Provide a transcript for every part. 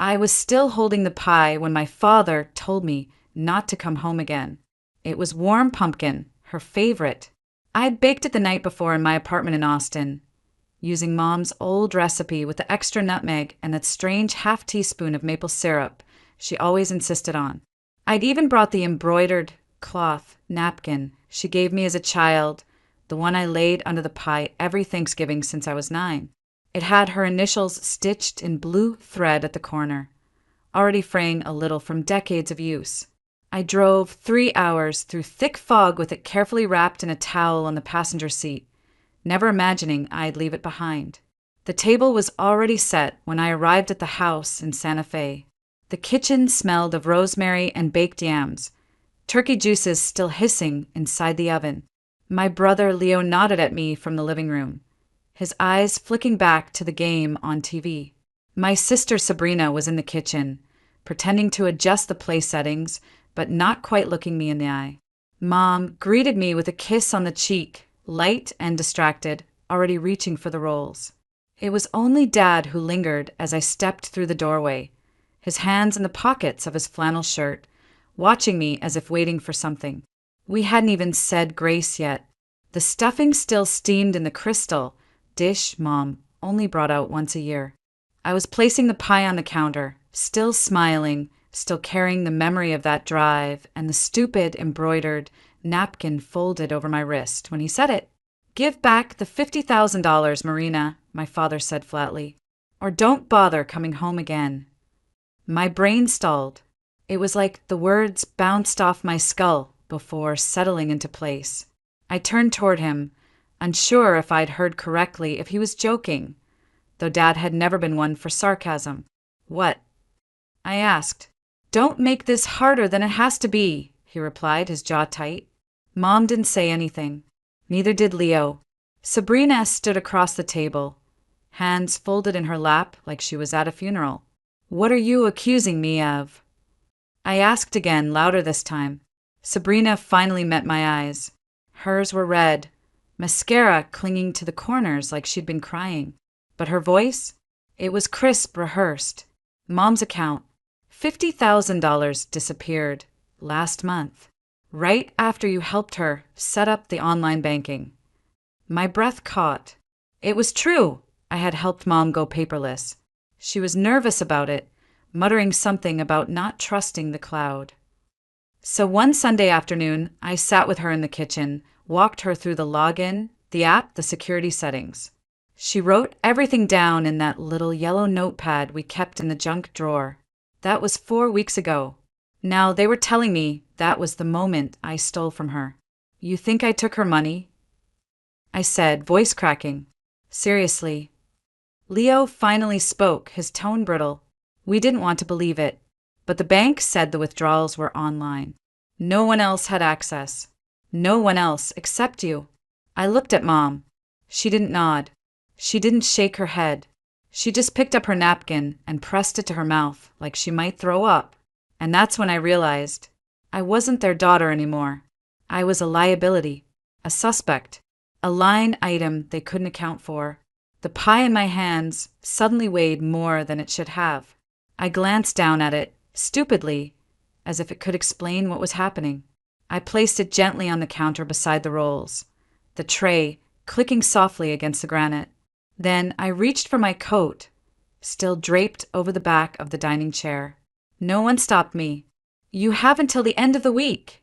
I was still holding the pie when my father told me not to come home again. It was warm pumpkin, her favorite. I'd baked it the night before in my apartment in Austin, using Mom's old recipe with the extra nutmeg and that strange half teaspoon of maple syrup she always insisted on. I'd even brought the embroidered cloth napkin she gave me as a child, the one I laid under the pie every Thanksgiving since I was 9. It had her initials stitched in blue thread at the corner, already fraying a little from decades of use. I drove 3 hours through thick fog with it carefully wrapped in a towel on the passenger seat, never imagining I'd leave it behind. The table was already set when I arrived at the house in Santa Fe. The kitchen smelled of rosemary and baked yams, turkey juices still hissing inside the oven. My brother Leo nodded at me from the living room, his eyes flicking back to the game on TV. My sister Sabrina was in the kitchen, pretending to adjust the play settings, but not quite looking me in the eye. Mom greeted me with a kiss on the cheek, light and distracted, already reaching for the rolls. It was only Dad who lingered as I stepped through the doorway, his hands in the pockets of his flannel shirt, watching me as if waiting for something. We hadn't even said grace yet. The stuffing still steamed in the crystal dish Mom only brought out once a year. I was placing the pie on the counter, still smiling, still carrying the memory of that drive and the stupid embroidered napkin folded over my wrist when he said it. "Give back the $50,000, Marina," my father said flatly, "or don't bother coming home again." My brain stalled. It was like the words bounced off my skull before settling into place. I turned toward him, unsure if I'd heard correctly, if he was joking, though Dad had never been one for sarcasm. "What?" I asked. "Don't make this harder than it has to be," he replied, his jaw tight. Mom didn't say anything. Neither did Leo. Sabrina stood across the table, hands folded in her lap like she was at a funeral. "What are you accusing me of?" I asked again, louder this time. Sabrina finally met my eyes. Hers were red, mascara clinging to the corners like she'd been crying. But her voice? It was crisp, rehearsed. Mom's account. $50,000 disappeared last month, right after you helped her set up the online banking. My breath caught. It was true. I had helped Mom go paperless. She was nervous about it, muttering something about not trusting the cloud. So one Sunday afternoon, I sat with her in the kitchen, walked her through the login, the app, the security settings. She wrote everything down in that little yellow notepad we kept in the junk drawer. That was 4 weeks ago. Now they were telling me that was the moment I stole from her. "You think I took her money?" I said, voice cracking. "Seriously." Leo finally spoke, his tone brittle. We didn't want to believe it, but the bank said the withdrawals were online. No one else had access. No one else except you. I looked at Mom. She didn't nod. She didn't shake her head. She just picked up her napkin and pressed it to her mouth like she might throw up. And that's when I realized I wasn't their daughter anymore. I was a liability, a suspect, a line item they couldn't account for. The pie in my hands suddenly weighed more than it should have. I glanced down at it, stupidly, as if it could explain what was happening. I placed it gently on the counter beside the rolls, the tray clicking softly against the granite. Then I reached for my coat, still draped over the back of the dining chair. No one stopped me. "You have until the end of the week,"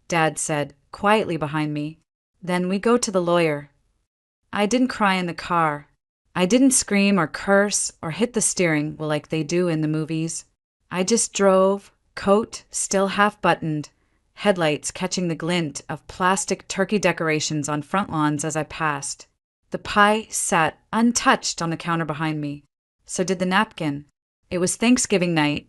Dad said, quietly behind me. "Then we go to the lawyer." I didn't cry in the car. I didn't scream or curse or hit the steering wheel like they do in the movies. I just drove, coat still half buttoned, headlights catching the glint of plastic turkey decorations on front lawns as I passed. The pie sat untouched on the counter behind me. So did the napkin. It was Thanksgiving night,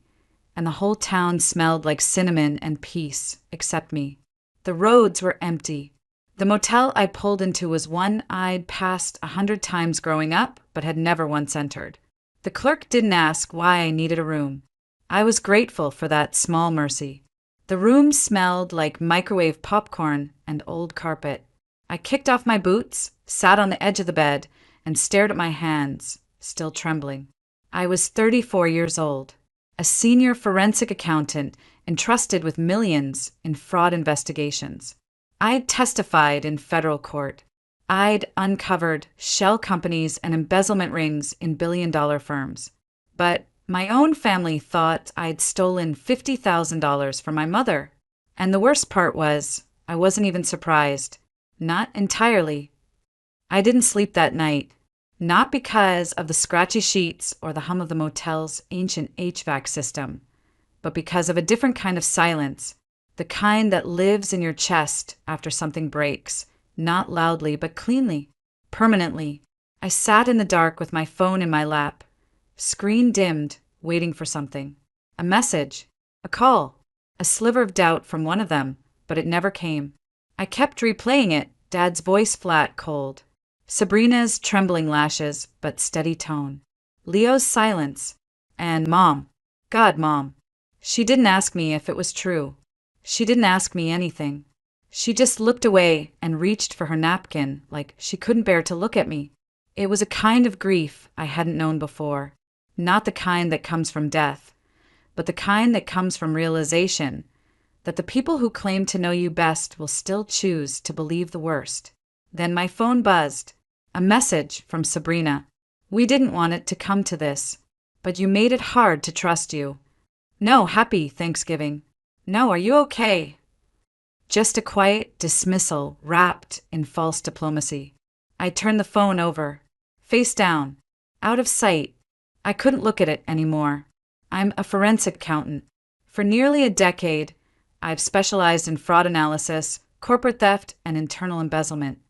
and the whole town smelled like cinnamon and peace, except me. The roads were empty. The motel I pulled into was one I'd passed 100 times growing up, but had never once entered. The clerk didn't ask why I needed a room. I was grateful for that small mercy. The room smelled like microwave popcorn and old carpet. I kicked off my boots, sat on the edge of the bed, and stared at my hands, still trembling. I was 34 years old. a senior forensic accountant entrusted with millions in fraud investigations. I'd testified in federal court. I'd uncovered shell companies and embezzlement rings in billion-dollar firms. But my own family thought I'd stolen $50,000 from my mother. And the worst part was, I wasn't even surprised. Not entirely. I didn't sleep that night. Not because of the scratchy sheets or the hum of the motel's ancient HVAC system, but because of a different kind of silence, the kind that lives in your chest after something breaks, not loudly but cleanly, permanently. I sat in the dark with my phone in my lap, screen dimmed, waiting for something. A message, a call, a sliver of doubt from one of them, but it never came. I kept replaying it, Dad's voice flat, cold. Sabrina's trembling lashes, but steady tone. Leo's silence. And Mom. God, Mom. She didn't ask me if it was true. She didn't ask me anything. She just looked away and reached for her napkin like she couldn't bear to look at me. It was a kind of grief I hadn't known before. Not the kind that comes from death, but the kind that comes from realization that the people who claim to know you best will still choose to believe the worst. Then my phone buzzed. A message from Sabrina. We didn't want it to come to this, but you made it hard to trust you. No, happy Thanksgiving. No, are you okay? Just a quiet dismissal wrapped in false diplomacy. I turned the phone over, face down, out of sight. I couldn't look at it anymore. I'm a forensic accountant. For nearly a decade, I've specialized in fraud analysis, corporate theft, and internal embezzlement.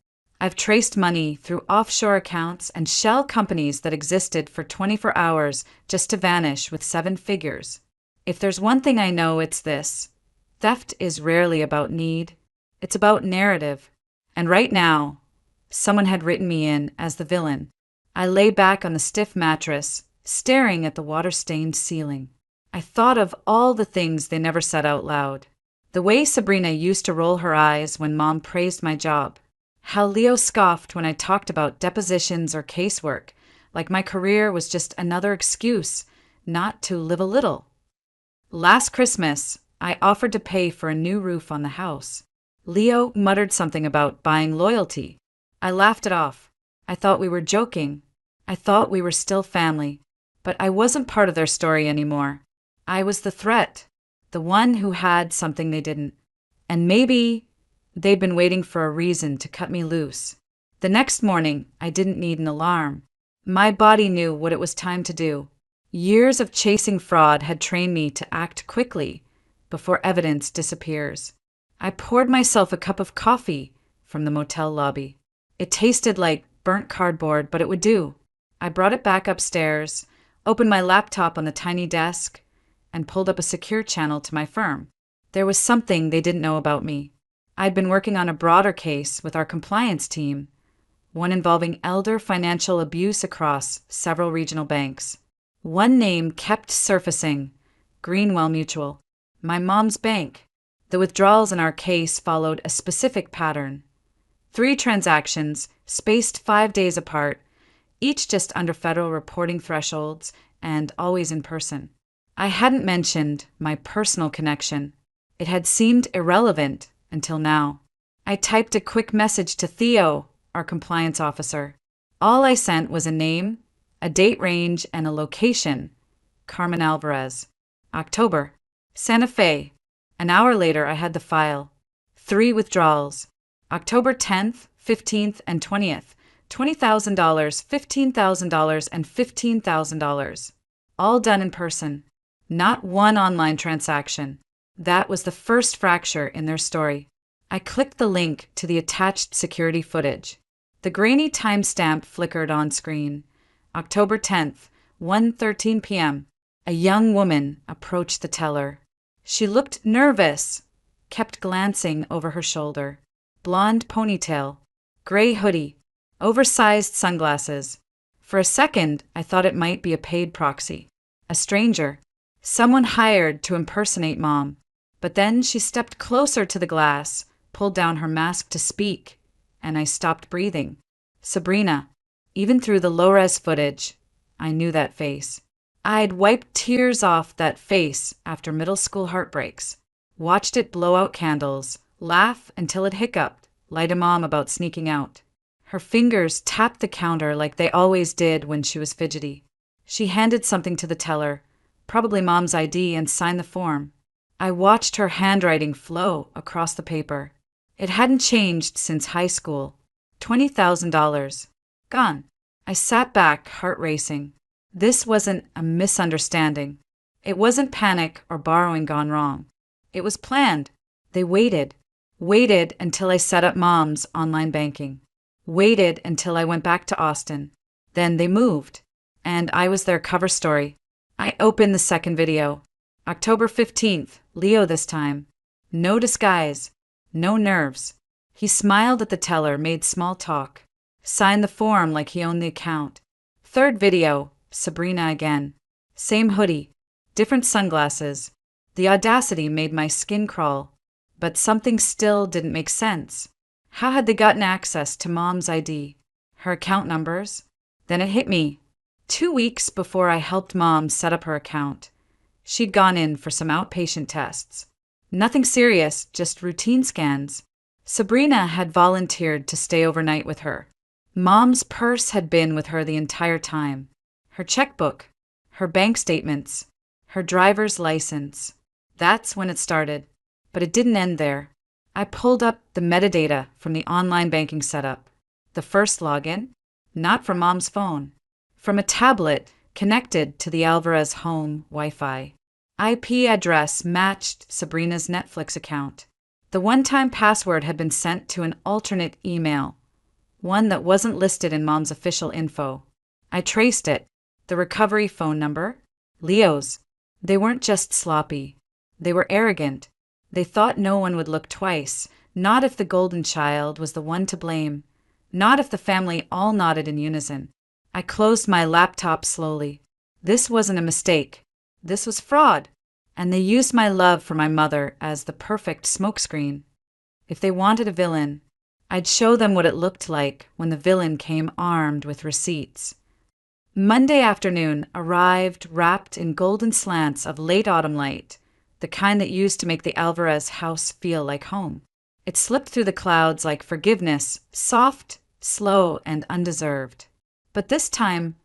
I've traced money through offshore accounts and shell companies that existed for 24 hours just to vanish with 7 figures. If there's one thing I know, it's this. Theft is rarely about need. It's about narrative. And right now, someone had written me in as the villain. I lay back on the stiff mattress, staring at the water-stained ceiling. I thought of all the things they never said out loud. The way Sabrina used to roll her eyes when Mom praised my job. How Leo scoffed when I talked about depositions or casework, like my career was just another excuse not to live a little. Last Christmas, I offered to pay for a new roof on the house. Leo muttered something about buying loyalty. I laughed it off. I thought we were joking. I thought we were still family. But I wasn't part of their story anymore. I was the threat, the one who had something they didn't. And maybe they'd been waiting for a reason to cut me loose. The next morning, I didn't need an alarm. My body knew what it was time to do. Years of chasing fraud had trained me to act quickly before evidence disappears. I poured myself a cup of coffee from the motel lobby. It tasted like burnt cardboard, but it would do. I brought it back upstairs, opened my laptop on the tiny desk, and pulled up a secure channel to my firm. There was something they didn't know about me. I'd been working on a broader case with our compliance team, one involving elder financial abuse across several regional banks. One name kept surfacing, Greenwell Mutual, my mom's bank. The withdrawals in our case followed a specific pattern. 3 transactions, spaced 5 days apart, each just under federal reporting thresholds and always in person. I hadn't mentioned my personal connection. It had seemed irrelevant until now. I typed a quick message to Theo, our compliance officer. All I sent was a name, a date range, and a location. Carmen Alvarez. October. Santa Fe. An hour later, I had the file. 3 withdrawals. October 10th, 15th, and 20th. $20,000, $15,000, and $15,000. All done in person. Not one online transaction. That was the first fracture in their story. I clicked the link to the attached security footage. The grainy timestamp flickered on screen. October 10th, 1:13 p.m. A young woman approached the teller. She looked nervous, kept glancing over her shoulder. Blonde ponytail, gray hoodie, oversized sunglasses. For a second, I thought it might be a paid proxy. A stranger. Someone hired to impersonate Mom. But then she stepped closer to the glass, pulled down her mask to speak, and I stopped breathing. Sabrina. Even through the low-res footage, I knew that face. I'd wiped tears off that face after middle school heartbreaks, watched it blow out candles, laugh until it hiccuped, lie to Mom about sneaking out. Her fingers tapped the counter like they always did when she was fidgety. She handed something to the teller, probably Mom's ID, and signed the form. I watched her handwriting flow across the paper. It hadn't changed since high school. $20,000. Gone. I sat back, heart racing. This wasn't a misunderstanding. It wasn't panic or borrowing gone wrong. It was planned. They waited until I set up Mom's online banking. Waited until I went back to Austin. Then they moved, and I was their cover story. I opened the second video. October 15th, Leo this time. No disguise, no nerves. He smiled at the teller, made small talk, signed the form like he owned the account. Third video, Sabrina again. Same hoodie, different sunglasses. The audacity made my skin crawl, but something still didn't make sense. How had they gotten access to Mom's ID? Her account numbers? Then it hit me. 2 weeks before I helped Mom set up her account, she'd gone in for some outpatient tests. Nothing serious, just routine scans. Sabrina had volunteered to stay overnight with her. Mom's purse had been with her the entire time. Her checkbook, her bank statements, her driver's license. That's when it started. But it didn't end there. I pulled up the metadata from the online banking setup. The first login, not from Mom's phone, from a tablet connected to the Alvarez home Wi-Fi. IP address matched Sabrina's Netflix account. The one-time password had been sent to an alternate email, one that wasn't listed in Mom's official info. I traced it. The recovery phone number? Leo's. They weren't just sloppy. They were arrogant. They thought no one would look twice, not if the golden child was the one to blame, not if the family all nodded in unison. I closed my laptop slowly. This wasn't a mistake. This was fraud. And they used my love for my mother as the perfect smokescreen. If they wanted a villain, I'd show them what it looked like when the villain came armed with receipts. Monday afternoon arrived wrapped in golden slants of late autumn light, the kind that used to make the Alvarez house feel like home. It slipped through the clouds like forgiveness, soft, slow, and undeserved. But this time,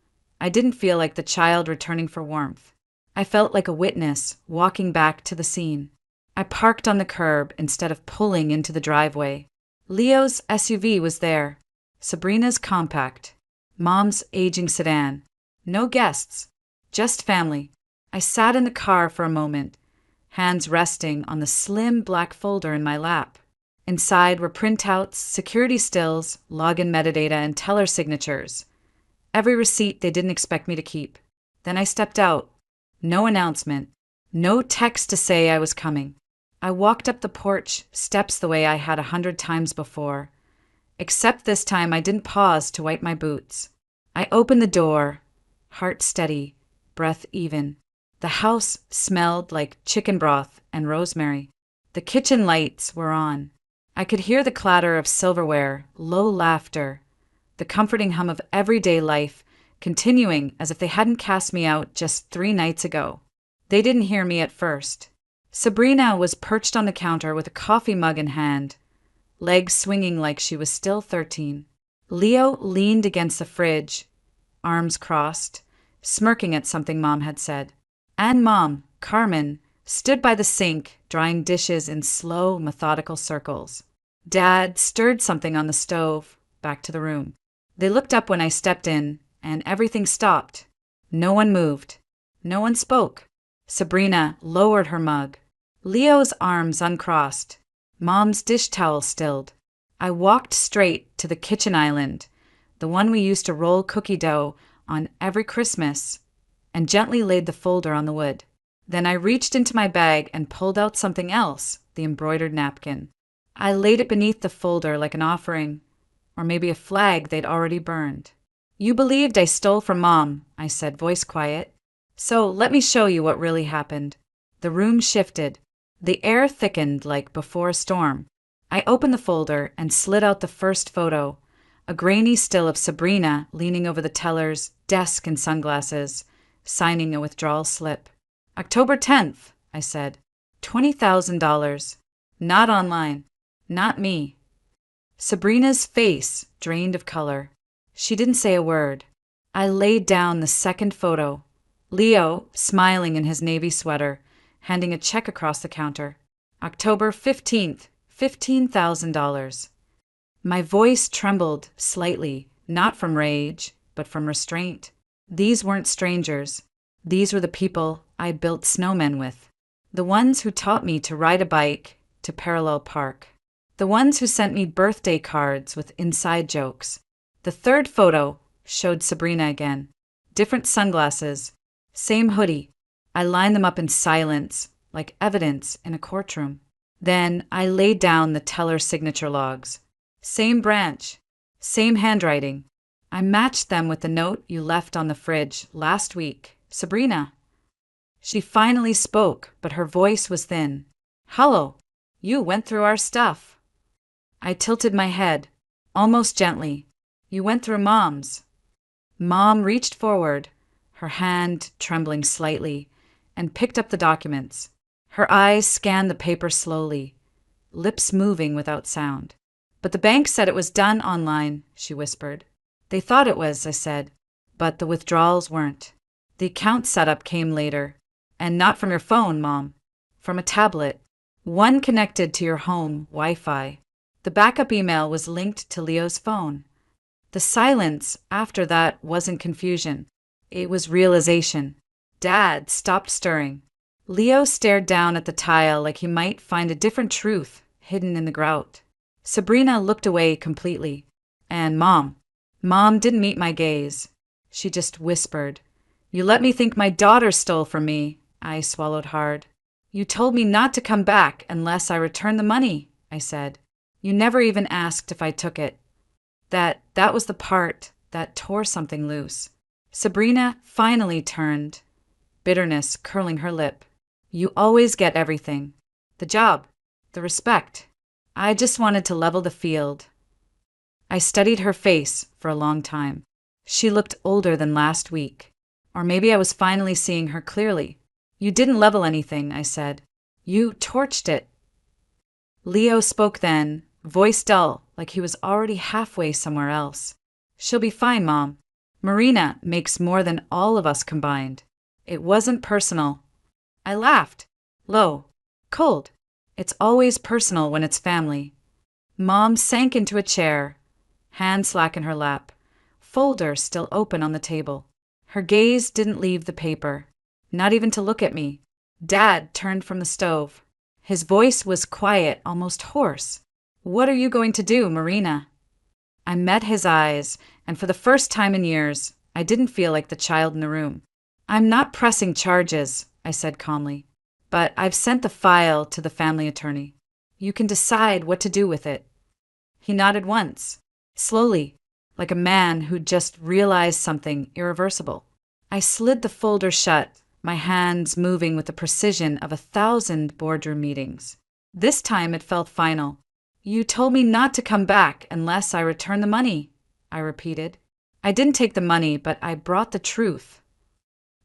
I didn't feel like the child returning for warmth. I felt like a witness walking back to the scene. I parked on the curb instead of pulling into the driveway. Leo's SUV was there. Sabrina's compact. Mom's aging sedan. No guests, just family. I sat in the car for a moment, hands resting on the slim black folder in my lap. Inside were printouts, security stills, login metadata, and teller signatures. Every receipt they didn't expect me to keep. Then I stepped out. No announcement. No text to say I was coming. I walked up the porch steps the way I had 100 times before. Except this time I didn't pause to wipe my boots. I opened the door, heart steady, breath even. The house smelled like chicken broth and rosemary. The kitchen lights were on. I could hear the clatter of silverware, low laughter, the comforting hum of everyday life continuing as if they hadn't cast me out just 3 nights ago. They didn't hear me at first. Sabrina was perched on the counter with a coffee mug in hand, legs swinging like she was still 13. Leo leaned against the fridge, arms crossed, smirking at something Mom had said. And Mom, Carmen, stood by the sink, drying dishes in slow, methodical circles. Dad stirred something on the stove, back to the room. They looked up when I stepped in, and everything stopped. No one moved. No one spoke. Sabrina lowered her mug. Leo's arms uncrossed. Mom's dish towel stilled. I walked straight to the kitchen island, the one we used to roll cookie dough on every Christmas, and gently laid the folder on the wood. Then I reached into my bag and pulled out something else, the embroidered napkin. I laid it beneath the folder like an offering, or maybe a flag they'd already burned. You believed I stole from Mom, I said, voice quiet. So let me show you what really happened. The room shifted. The air thickened like before a storm. I opened the folder and slid out the first photo, a grainy still of Sabrina leaning over the teller's desk in sunglasses, signing a withdrawal slip. October 10th, I said. $20,000. Not online. Not me. Sabrina's face drained of color. She didn't say a word. I laid down the second photo. Leo, smiling in his navy sweater, handing a check across the counter. October 15th, $15,000. My voice trembled slightly, not from rage, but from restraint. These weren't strangers. These were the people I built snowmen with. The ones who taught me to ride a bike, to parallel park. The ones who sent me birthday cards with inside jokes. The third photo showed Sabrina again. Different sunglasses. Same hoodie. I lined them up in silence, like evidence in a courtroom. Then I laid down the teller's signature logs. Same branch. Same handwriting. I matched them with the note you left on the fridge last week. Sabrina. She finally spoke, but her voice was thin. Hello. You went through our stuff. I tilted my head, almost gently. You went through Mom's. Mom reached forward, her hand trembling slightly, and picked up the documents. Her eyes scanned the paper slowly, lips moving without sound. But the bank said it was done online, she whispered. They thought it was, I said, but the withdrawals weren't. The account setup came later, and not from your phone, Mom. From a tablet, one connected to your home Wi-Fi. The backup email was linked to Leo's phone. The silence after that wasn't confusion. It was realization. Dad stopped stirring. Leo stared down at the tile like he might find a different truth hidden in the grout. Sabrina looked away completely. And Mom didn't meet my gaze. She just whispered. You let me think my daughter stole from me. I swallowed hard. You told me not to come back unless I returned the money, I said. You never even asked if I took it. That was the part that tore something loose. Sabrina finally turned, bitterness curling her lip. You always get everything. The job, the respect. I just wanted to level the field. I studied her face for a long time. She looked older than last week. Or maybe I was finally seeing her clearly. You didn't level anything, I said. You torched it. Leo spoke then, voice dull, like he was already halfway somewhere else. She'll be fine, Mom. Marina makes more than all of us combined. It wasn't personal. I laughed. Low. Cold. It's always personal when it's family. Mom sank into a chair, hand slack in her lap, folder still open on the table. Her gaze didn't leave the paper, not even to look at me. Dad turned from the stove. His voice was quiet, almost hoarse. What are you going to do, Marina? I met his eyes, and for the first time in years, I didn't feel like the child in the room. I'm not pressing charges, I said calmly, but I've sent the file to the family attorney. You can decide what to do with it. He nodded once, slowly, like a man who'd just realized something irreversible. I slid the folder shut, my hands moving with the precision of 1,000 boardroom meetings. This time it felt final. You told me not to come back unless I returned the money, I repeated. I didn't take the money, but I brought the truth.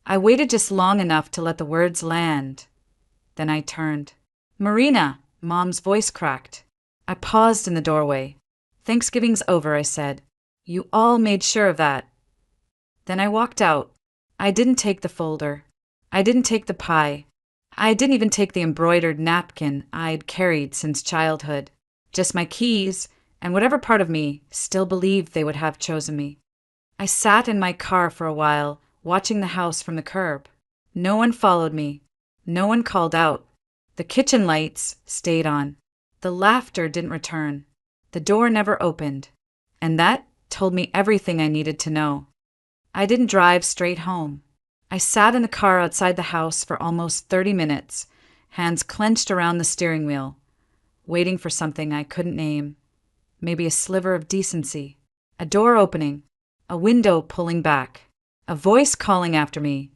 I waited just long enough to let the words land. Then I turned. Marina, Mom's voice cracked. I paused in the doorway. Thanksgiving's over, I said. You all made sure of that. Then I walked out. I didn't take the folder. I didn't take the pie. I didn't even take the embroidered napkin I'd carried since childhood. Just my keys, and whatever part of me still believed they would have chosen me. I sat in my car for a while, watching the house from the curb. No one followed me. No one called out. The kitchen lights stayed on. The laughter didn't return. The door never opened. And that told me everything I needed to know. I didn't drive straight home. I sat in the car outside the house for almost 30 minutes, hands clenched around the steering wheel, waiting for something I couldn't name. Maybe a sliver of decency. A door opening. A window pulling back. A voice calling after me,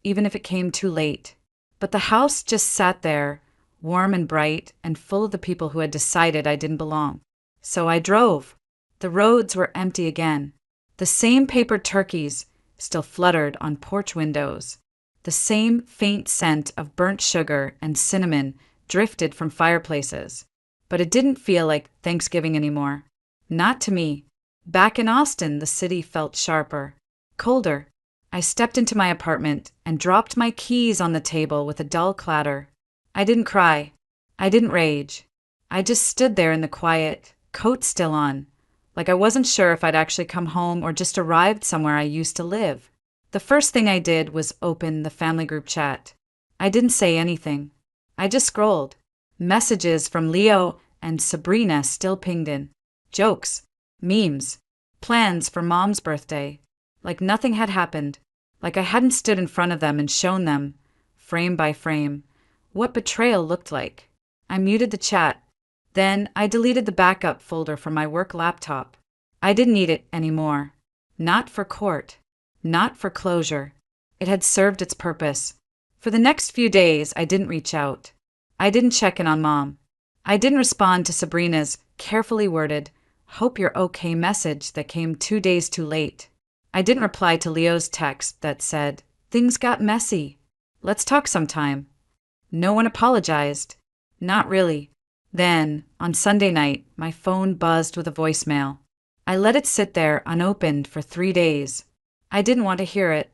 even if it came too late. But the house just sat there, warm and bright and full of the people who had decided I didn't belong. So I drove. The roads were empty again. The same paper turkeys, still fluttered on porch windows. The same faint scent of burnt sugar and cinnamon drifted from fireplaces. But it didn't feel like Thanksgiving anymore. Not to me. Back in Austin, the city felt sharper, colder. I stepped into my apartment and dropped my keys on the table with a dull clatter. I didn't cry. I didn't rage. I just stood there in the quiet, coat still on, like I wasn't sure if I'd actually come home or just arrived somewhere I used to live. The first thing I did was open the family group chat. I didn't say anything. I just scrolled. Messages from Leo and Sabrina still pinged in. Jokes, memes, plans for Mom's birthday. Like nothing had happened. Like I hadn't stood in front of them and shown them, frame by frame, what betrayal looked like. I muted the chat. Then I deleted the backup folder from my work laptop. I didn't need it anymore. Not for court. Not for closure. It had served its purpose. For the next few days, I didn't reach out. I didn't check in on Mom. I didn't respond to Sabrina's carefully worded, "Hope you're okay" message that came 2 days too late. I didn't reply to Leo's text that said, "Things got messy. Let's talk sometime." No one apologized. Not really. Then, on Sunday night, my phone buzzed with a voicemail. I let it sit there unopened for 3 days. I didn't want to hear it.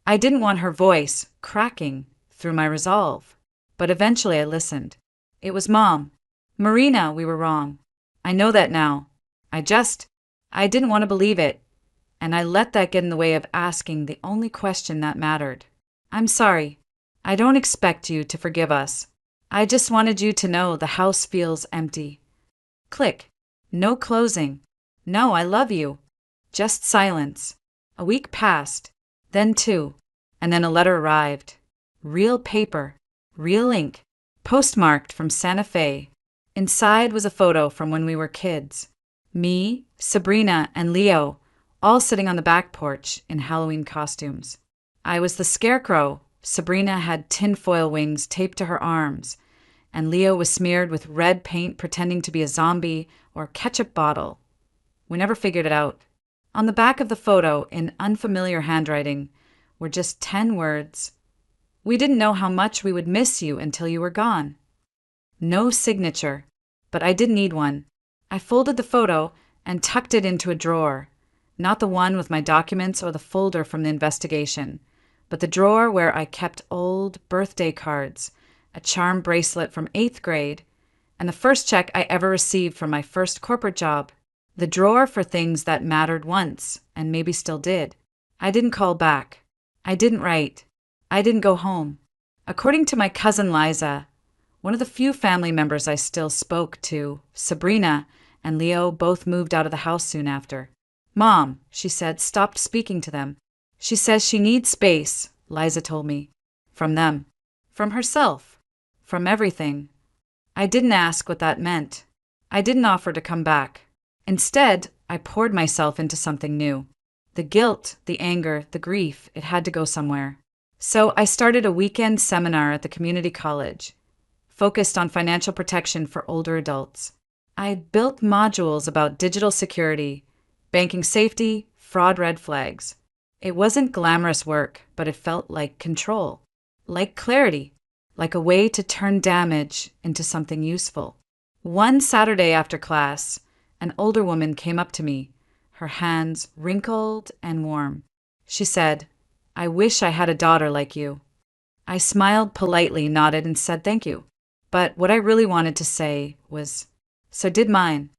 I didn't want her voice cracking through my resolve. But eventually I listened. It was Mom. "Marina, we were wrong. I know that now. I didn't want to believe it. And I let that get in the way of asking the only question that mattered. I'm sorry. I don't expect you to forgive us. I just wanted you to know the house feels empty." Click. No closing. No, I love you. Just silence. A week passed, then 2, and then a letter arrived. Real paper, real ink, postmarked from Santa Fe. Inside was a photo from when we were kids. Me, Sabrina, and Leo, all sitting on the back porch in Halloween costumes. I was the scarecrow. Sabrina had tinfoil wings taped to her arms, and Leo was smeared with red paint pretending to be a zombie or ketchup bottle. We never figured it out. On the back of the photo, in unfamiliar handwriting, were just 10 words. "We didn't know how much we would miss you until you were gone." No signature, but I didn't need one. I folded the photo and tucked it into a drawer, not the one with my documents or the folder from the investigation, but the drawer where I kept old birthday cards, a charm bracelet from 8th grade, and the first check I ever received from my first corporate job. The drawer for things that mattered once, and maybe still did. I didn't call back. I didn't write. I didn't go home. According to my cousin Liza, one of the few family members I still spoke to, Sabrina and Leo both moved out of the house soon after. Mom, she said, stopped speaking to them. She says she needs space, Liza told me. From them. From herself. From everything. I didn't ask what that meant. I didn't offer to come back. Instead, I poured myself into something new. The guilt, the anger, the grief, it had to go somewhere. So I started a weekend seminar at the community college, focused on financial protection for older adults. I built modules about digital security, banking safety, fraud red flags. It wasn't glamorous work, but it felt like control, like clarity, like a way to turn damage into something useful. One Saturday after class, an older woman came up to me, her hands wrinkled and warm. She said, "I wish I had a daughter like you." I smiled politely, nodded, and said thank you. But what I really wanted to say was, so did mine.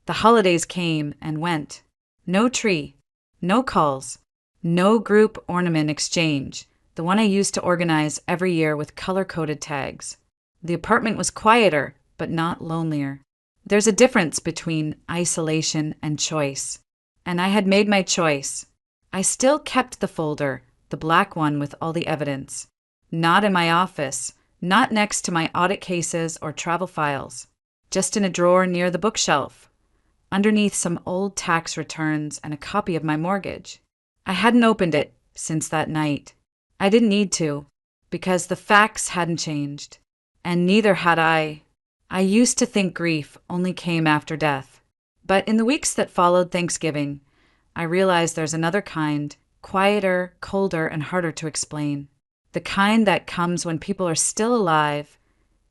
The holidays came and went. No tree, no calls, no group ornament exchange, the one I used to organize every year with color-coded tags. The apartment was quieter, but not lonelier. There's a difference between isolation and choice. And I had made my choice. I still kept the folder, the black one with all the evidence. Not in my office, not next to my audit cases or travel files. Just in a drawer near the bookshelf, underneath some old tax returns and a copy of my mortgage. I hadn't opened it since that night. I didn't need to, because the facts hadn't changed. And neither had I. I used to think grief only came after death. But in the weeks that followed Thanksgiving, I realized there's another kind, quieter, colder, and harder to explain. The kind that comes when people are still alive,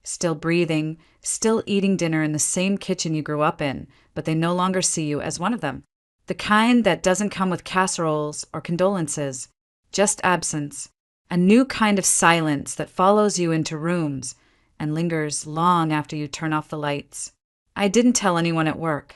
still breathing, still eating dinner in the same kitchen you grew up in, but they no longer see you as one of them. The kind that doesn't come with casseroles or condolences, just absence. A new kind of silence that follows you into rooms and lingers long after you turn off the lights. I didn't tell anyone at work.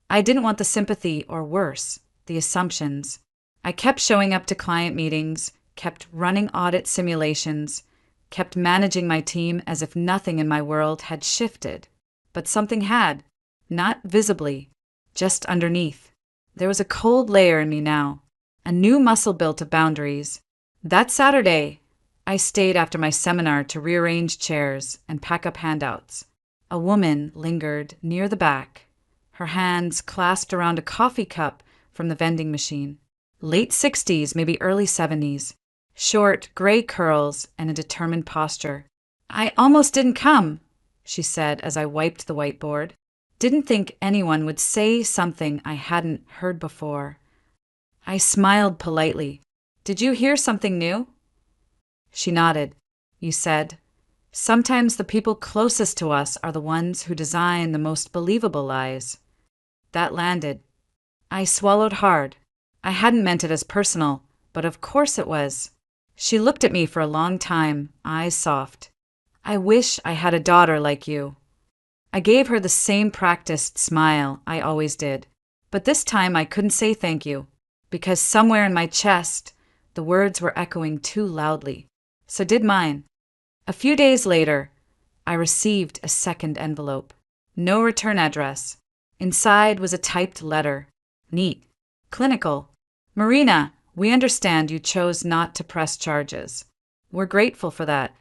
I didn't want the sympathy or worse, the assumptions. I kept showing up to client meetings, kept running audit simulations, kept managing my team as if nothing in my world had shifted. But something had, not visibly, just underneath. There was a cold layer in me now, a new muscle built of boundaries. That Saturday, I stayed after my seminar to rearrange chairs and pack up handouts. A woman lingered near the back, her hands clasped around a coffee cup from the vending machine. Late 60s, maybe early 70s. Short, gray curls and a determined posture. "I almost didn't come," she said as I wiped the whiteboard. Didn't think anyone would say something I hadn't heard before. I smiled politely. "Did you hear something new?" She nodded. "You said, sometimes the people closest to us are the ones who design the most believable lies." That landed. I swallowed hard. I hadn't meant it as personal, but of course it was. She looked at me for a long time, eyes soft. "I wish I had a daughter like you." I gave her the same practiced smile I always did. But this time I couldn't say thank you, because somewhere in my chest, the words were echoing too loudly. So did mine. A few days later, I received a second envelope. No return address. Inside was a typed letter. Neat. Clinical. "Marina, we understand you chose not to press charges. We're grateful for that.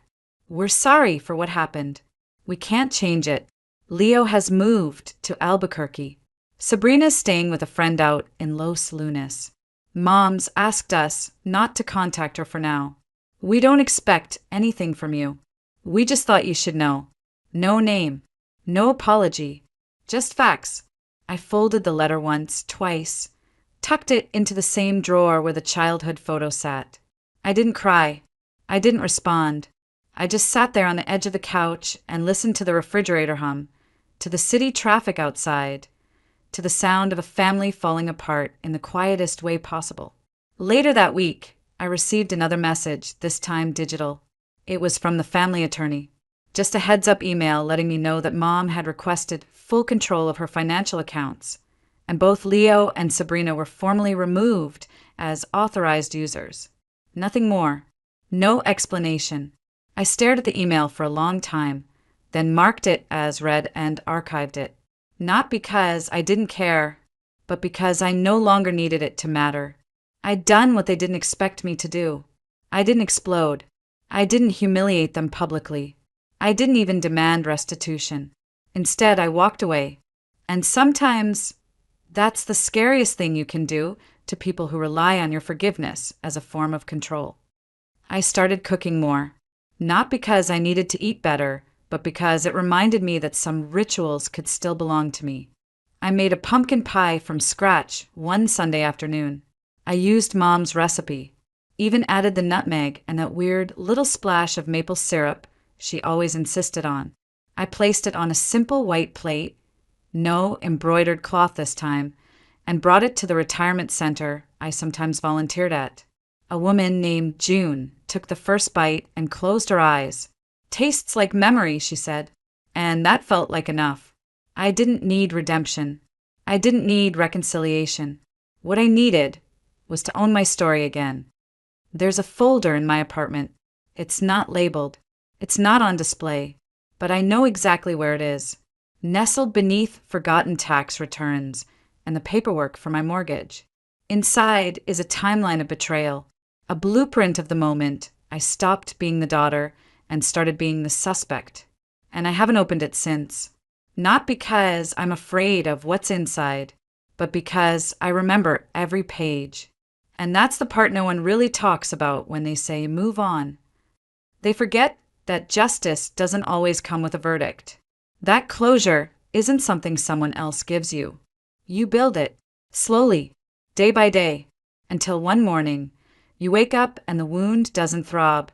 We're sorry for what happened. We can't change it. Leo has moved to Albuquerque. Sabrina's staying with a friend out in Los Lunas. Mom's asked us not to contact her for now. We don't expect anything from you. We just thought you should know. No name. No apology. Just facts." I folded the letter once, twice, tucked it into the same drawer where the childhood photo sat. I didn't cry. I didn't respond. I just sat there on the edge of the couch and listened to the refrigerator hum, to the city traffic outside, to the sound of a family falling apart in the quietest way possible. Later that week, I received another message, this time digital. It was from the family attorney. Just a heads-up email letting me know that Mom had requested full control of her financial accounts, and both Leo and Sabrina were formally removed as authorized users. Nothing more. No explanation. I stared at the email for a long time, then marked it as read and archived it. Not because I didn't care, but because I no longer needed it to matter. I'd done what they didn't expect me to do. I didn't explode. I didn't humiliate them publicly. I didn't even demand restitution. Instead, I walked away. And sometimes, that's the scariest thing you can do to people who rely on your forgiveness as a form of control. I started cooking more. Not because I needed to eat better, but because it reminded me that some rituals could still belong to me. I made a pumpkin pie from scratch one Sunday afternoon. I used Mom's recipe, even added the nutmeg and that weird little splash of maple syrup she always insisted on. I placed it on a simple white plate, no embroidered cloth this time, and brought it to the retirement center I sometimes volunteered at. A woman named June took the first bite and closed her eyes. "Tastes like memory," she said, and that felt like enough. I didn't need redemption. I didn't need reconciliation. What I needed was to own my story again. There's a folder in my apartment. It's not labeled. It's not on display, but I know exactly where it is. Nestled beneath forgotten tax returns and the paperwork for my mortgage. Inside is a timeline of betrayal, a blueprint of the moment I stopped being the daughter and started being the suspect. And I haven't opened it since. Not because I'm afraid of what's inside, but because I remember every page. And that's the part no one really talks about when they say move on. They forget that justice doesn't always come with a verdict. That closure isn't something someone else gives you. You build it, slowly, day by day, until one morning, You wake up and the wound doesn't throb.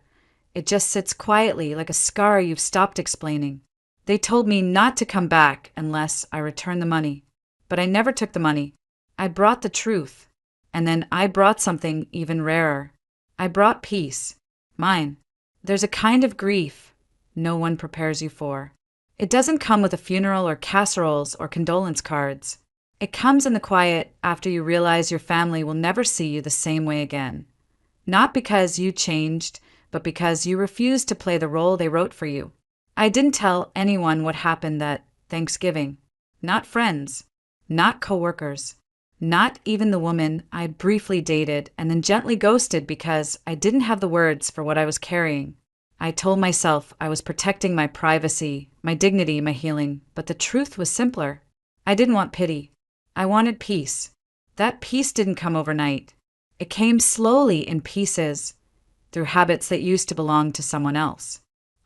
It just sits quietly like a scar you've stopped explaining. They told me not to come back unless I returned the money. But I never took the money. I brought the truth. And then I brought something even rarer. I brought peace. Mine. There's a kind of grief no one prepares you for. It doesn't come with a funeral or casseroles or condolence cards. It comes in the quiet after you realize your family will never see you the same way again. Not because you changed, but because you refused to play the role they wrote for you. I didn't tell anyone what happened that Thanksgiving. Not friends. Not coworkers. Not even the woman I briefly dated and then gently ghosted because I didn't have the words for what I was carrying. I told myself I was protecting my privacy, my dignity, my healing, but the truth was simpler. I didn't want pity. I wanted peace. That peace didn't come overnight. It came slowly in pieces, through habits that used to belong to someone else.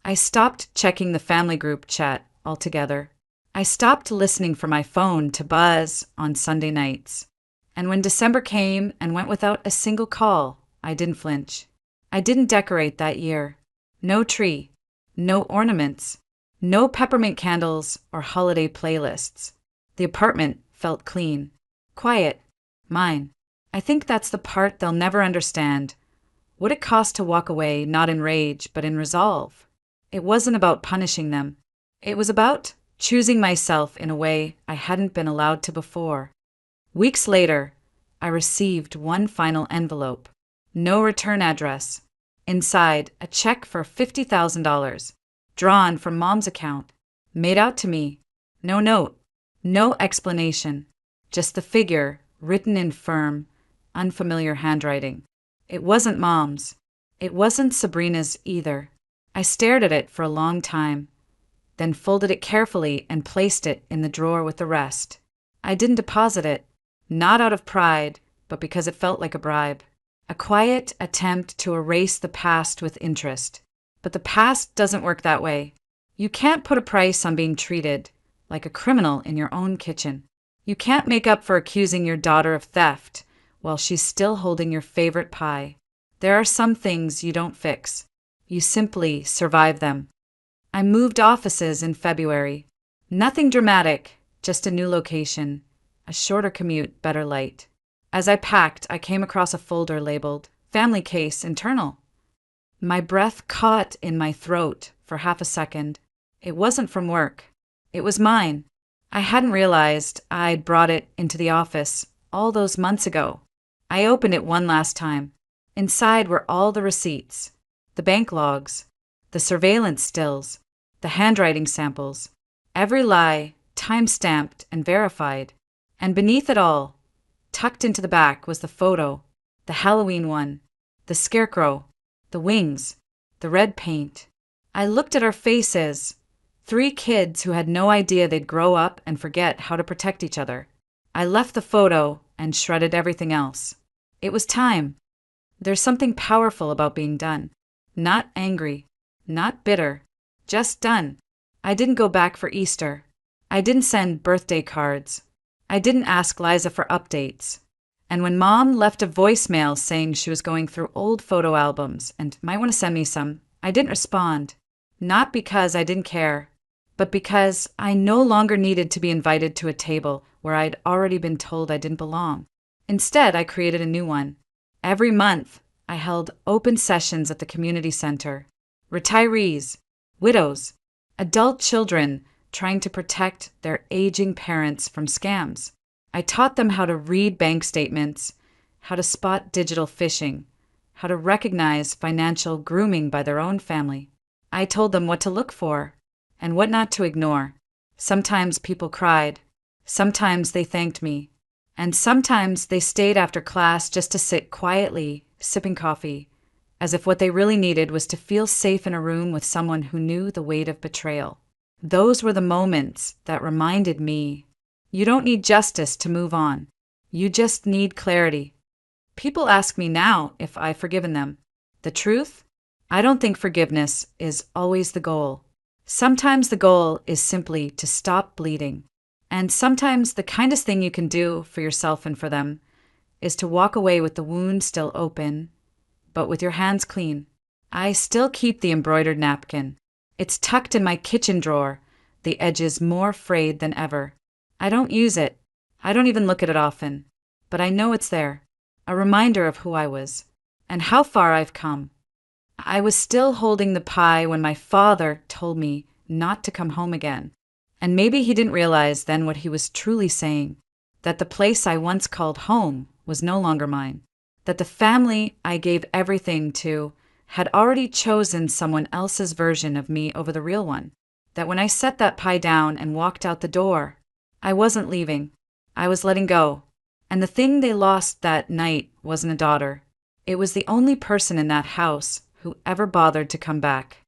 I stopped checking the family group chat altogether. I stopped listening for my phone to buzz on Sunday nights. And when December came and went without a single call, I didn't flinch. I didn't decorate that year. No tree. No ornaments. No peppermint candles or holiday playlists. The apartment felt clean. Quiet. Mine. I think that's the part they'll never understand. What it cost to walk away, not in rage, but in resolve. It wasn't about punishing them. It was about choosing myself in a way I hadn't been allowed to before. Weeks later, I received one final envelope. No return address. Inside, a check for $50,000, drawn from Mom's account, made out to me. No note, no explanation, just the figure written in firm, unfamiliar handwriting. It wasn't Mom's. It wasn't Sabrina's either. I stared at it for a long time, then folded it carefully and placed it in the drawer with the rest. I didn't deposit it, not out of pride, but because it felt like a bribe. A quiet attempt to erase the past with interest. But the past doesn't work that way. You can't put a price on being treated like a criminal in your own kitchen. You can't make up for accusing your daughter of theft while she's still holding your favorite pie. There are some things you don't fix. You simply survive them. I moved offices in February. Nothing dramatic, just a new location, a shorter commute, better light. As I packed, I came across a folder labeled Family Case Internal. My breath caught in my throat for half a second. It wasn't from work. It was mine. I hadn't realized I'd brought it into the office all those months ago. I opened it one last time. Inside were all the receipts, the bank logs, the surveillance stills, the handwriting samples, every lie time-stamped and verified. And beneath it all, tucked into the back, was the photo, the Halloween one, the scarecrow, the wings, the red paint. I looked at our faces, 3 kids who had no idea they'd grow up and forget how to protect each other. I left the photo and shredded everything else. It was time. There's something powerful about being done. Not angry, not bitter, just done. I didn't go back for Easter. I didn't send birthday cards. I didn't ask Liza for updates. And when Mom left a voicemail saying she was going through old photo albums and might want to send me some, I didn't respond. Not because I didn't care, but because I no longer needed to be invited to a table where I'd already been told I didn't belong. Instead, I created a new one. Every month, I held open sessions at the community center. Retirees, widows, adult children trying to protect their aging parents from scams. I taught them how to read bank statements, how to spot digital phishing, how to recognize financial grooming by their own family. I told them what to look for and what not to ignore. Sometimes people cried. Sometimes they thanked me. And sometimes they stayed after class just to sit quietly, sipping coffee, as if what they really needed was to feel safe in a room with someone who knew the weight of betrayal. Those were the moments that reminded me, you don't need justice to move on. You just need clarity. People ask me now if I've forgiven them. The truth? I don't think forgiveness is always the goal. Sometimes the goal is simply to stop bleeding. And sometimes the kindest thing you can do for yourself and for them is to walk away with the wound still open, but with your hands clean. I still keep the embroidered napkin. It's tucked in my kitchen drawer, the edges more frayed than ever. I don't use it. I don't even look at it often. But I know it's there, a reminder of who I was, and how far I've come. I was still holding the pie when my father told me not to come home again. And maybe he didn't realize then what he was truly saying, that the place I once called home was no longer mine, that the family I gave everything to had already chosen someone else's version of me over the real one, that when I set that pie down and walked out the door, I wasn't leaving. I was letting go. And the thing they lost that night wasn't a daughter. It was the only person in that house who ever bothered to come back.